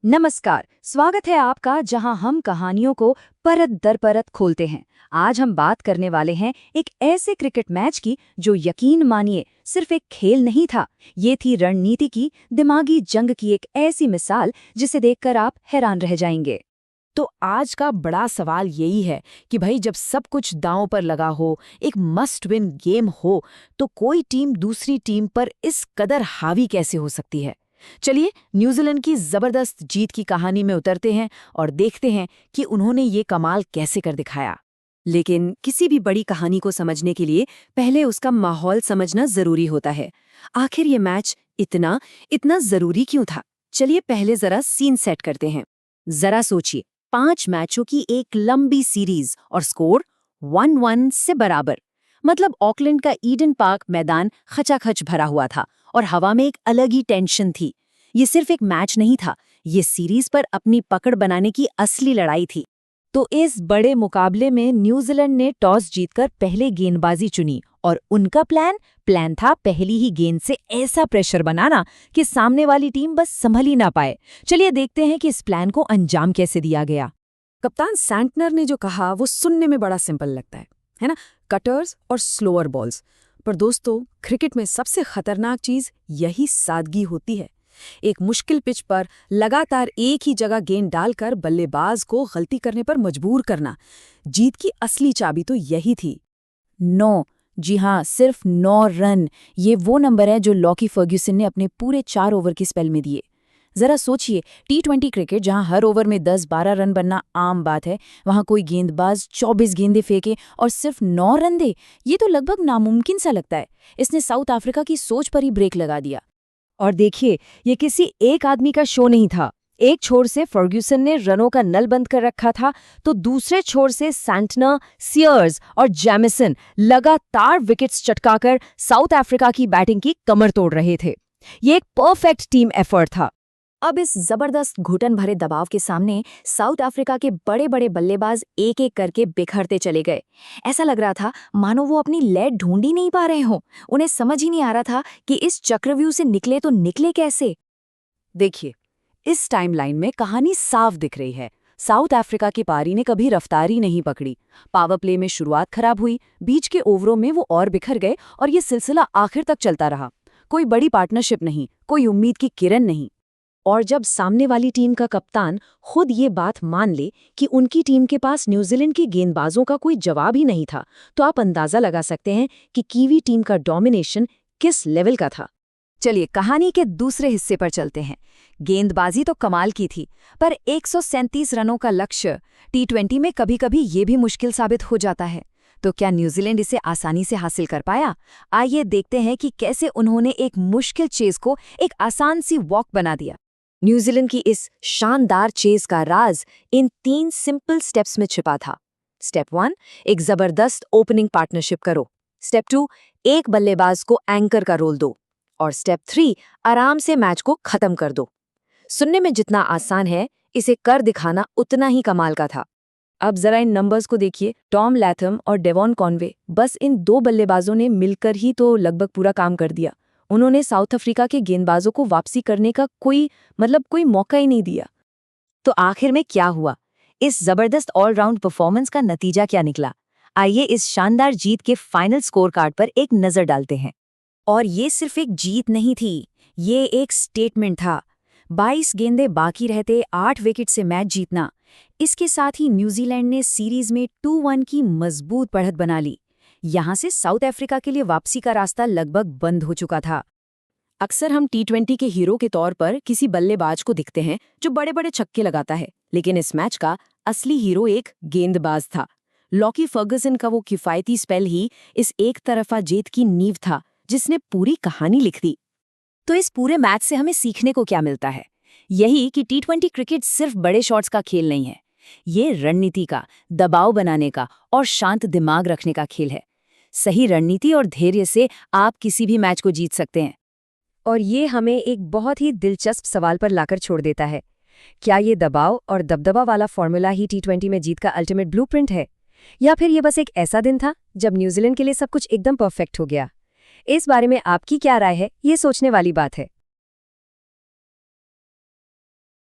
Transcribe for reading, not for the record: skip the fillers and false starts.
नमस्कार, स्वागत है आपका जहां हम कहानियों को परत दर परत खोलते हैं। आज हम बात करने वाले हैं एक ऐसे क्रिकेट मैच की जो यकीन मानिए सिर्फ एक खेल नहीं था। ये थी रणनीति की, दिमागी जंग की एक ऐसी मिसाल जिसे देखकर आप हैरान रह जाएंगे। तो आज का बड़ा सवाल यही है कि भाई जब सब कुछ दांव पर लगा हो, एक मस्ट विन गेम हो, तो कोई टीम दूसरी टीम पर इस कदर हावी कैसे हो सकती है। चलिए न्यूजीलैंड की जबरदस्त जीत की कहानी में उतरते हैं और देखते हैं कि उन्होंने ये कमाल कैसे कर दिखाया। लेकिन किसी भी बड़ी कहानी को समझने के लिए पहले उसका माहौल समझना जरूरी होता है। आखिर ये मैच इतना इतना जरूरी क्यों था? चलिए पहले जरा सीन सेट करते हैं। जरा सोचिए, 5 मैचों की एक लंबी सीरीज और स्कोर 1-1 से बराबर। मतलब ऑकलैंड का ईडन पार्क मैदान खचाखच भरा हुआ था और हवा में एक अलग ही टेंशन थी। ये सिर्फ एक मैच नहीं था, ये सीरीज पर अपनी पकड़ बनाने की असली लड़ाई थी। तो इस बड़े मुकाबले में न्यूजीलैंड ने टॉस जीतकर पहले गेंदबाजी चुनी और उनका प्लान था पहली ही गेंद से ऐसा प्रेशर बनाना कि सामने वाली टीम बस संभल ही ना पाए। चलिए देखते हैं कि इस प्लान को अंजाम कैसे दिया गया। कप्तान सैंटनर ने जो कहा वो सुनने में बड़ा सिंपल लगता है ना, कटर्स और स्लोअर बॉल्स। पर दोस्तों, क्रिकेट में सबसे खतरनाक चीज यही सादगी होती है। एक मुश्किल पिच पर लगातार एक ही जगह गेंद डालकर बल्लेबाज को गलती करने पर मजबूर करना, जीत की असली चाबी तो यही थी। 9, जी हाँ, सिर्फ 9 रन। ये वो नंबर है जो लॉकी फर्ग्यूसन ने अपने पूरे 4 ओवर के स्पेल में दिए। जरा सोचिए, T20 क्रिकेट जहां हर ओवर में 10-12 रन बनना आम बात है, वहां कोई गेंदबाज 24 गेंदें फेंके और सिर्फ 9 रन दे, ये तो लगभग नामुमकिन सा लगता है। इसने साउथ अफ्रीका की सोच पर ही ब्रेक लगा दिया। और देखिए, ये किसी एक आदमी का शो नहीं था। एक छोर से फर्ग्यूसन ने रनों का नल बंद कर रखा था, तो दूसरे छोर से सैंटनर, सियर्स और जैमिसन लगातार विकेट्स चटकाकर साउथ अफ्रीका की बैटिंग की कमर तोड़ रहे थे। ये एक परफेक्ट टीम एफर्ट था। अब इस जबरदस्त घुटन भरे दबाव के सामने साउथ अफ्रीका के बड़े बड़े बल्लेबाज एक एक करके बिखरते चले गए। ऐसा लग रहा था मानो वो अपनी लैड ढूंढ ही नहीं पा रहे हों। उन्हें समझ ही नहीं आ रहा था कि इस चक्रव्यूह से निकले तो निकले कैसे। देखिए, इस टाइमलाइन में कहानी साफ दिख रही है। साउथ अफ्रीका की पारी ने कभी रफ्तारी नहीं पकड़ी। पावर प्ले में शुरुआत खराब हुई, बीच के ओवरों में वो और बिखर गए और ये सिलसिला आखिर तक चलता रहा। कोई बड़ी पार्टनरशिप नहीं, कोई उम्मीद की किरण नहीं। और जब सामने वाली टीम का कप्तान खुद ये बात मान ले कि उनकी टीम के पास न्यूजीलैंड के गेंदबाजों का कोई जवाब ही नहीं था, तो आप अंदाजा लगा सकते हैं कि कीवी टीम का डोमिनेशन किस लेवल का था। चलिए कहानी के दूसरे हिस्से पर चलते हैं। गेंदबाजी तो कमाल की थी, पर 137 रनों का लक्ष्य T20 में कभी-कभी ये भी मुश्किल साबित हो जाता है। तो क्या न्यूजीलैंड इसे आसानी से हासिल कर पाया? आइए देखते हैं कि कैसे उन्होंने एक मुश्किल चेज को एक आसान सी वॉक बना दिया। न्यूजीलैंड की इस शानदार चेज का राज इन 3 सिंपल स्टेप्स में छिपा था। स्टेप 1, एक जबरदस्त ओपनिंग पार्टनरशिप करो। स्टेप 2, एक बल्लेबाज को एंकर का रोल दो। और स्टेप 3, आराम से मैच को खत्म कर दो। सुनने में जितना आसान है, इसे कर दिखाना उतना ही कमाल का था। अब जरा इन नंबर्स को देखिए। टॉम लैथम और डेवॉन कॉनवे, बस इन 2 बल्लेबाजों ने मिलकर ही तो लगभग पूरा काम कर दिया। उन्होंने साउथ अफ्रीका के गेंदबाजों को वापसी करने का कोई मौका ही नहीं दिया। तो आखिर में क्या हुआ? इस जबरदस्त ऑलराउंड परफॉर्मेंस का नतीजा क्या निकला? आइए इस शानदार जीत के फाइनल स्कोर कार्ड पर एक नजर डालते हैं। और ये सिर्फ एक जीत नहीं थी, ये एक स्टेटमेंट था। 22 गेंदें बाकी रहते 8 विकेट से मैच जीतना। इसके साथ ही न्यूजीलैंड ने सीरीज में 2-1 की मजबूत बढ़त बना ली। यहां से साउथ अफ्रीका के लिए वापसी का रास्ता लगभग बंद हो चुका था। अक्सर हम T20 के हीरो के तौर पर किसी बल्लेबाज को दिखते हैं जो बड़े बड़े छक्के लगाता है, लेकिन इस मैच का असली हीरो एक गेंदबाज था। लॉकी फर्ग्यूसन का वो किफायती स्पेल ही इस एक तरफा जीत की नींव था, जिसने पूरी कहानी लिख दी। तो इस पूरे मैच से हमें सीखने को क्या मिलता है? यही कि T20 क्रिकेट सिर्फ बड़े शॉट्स का खेल नहीं है, ये रणनीति का, दबाव बनाने का और शांत दिमाग रखने का खेल है। सही रणनीति और धैर्य से आप किसी भी मैच को जीत सकते हैं। और ये हमें एक बहुत ही दिलचस्प सवाल पर लाकर छोड़ देता है। क्या ये दबाव और दबदबा वाला फॉर्मूला ही T20 में जीत का अल्टीमेट ब्लूप्रिंट है, या फिर ये बस एक ऐसा दिन था जब न्यूजीलैंड के लिए सब कुछ एकदम परफेक्ट हो गया? इस बारे में आपकी क्या राय है, ये सोचने वाली बात है।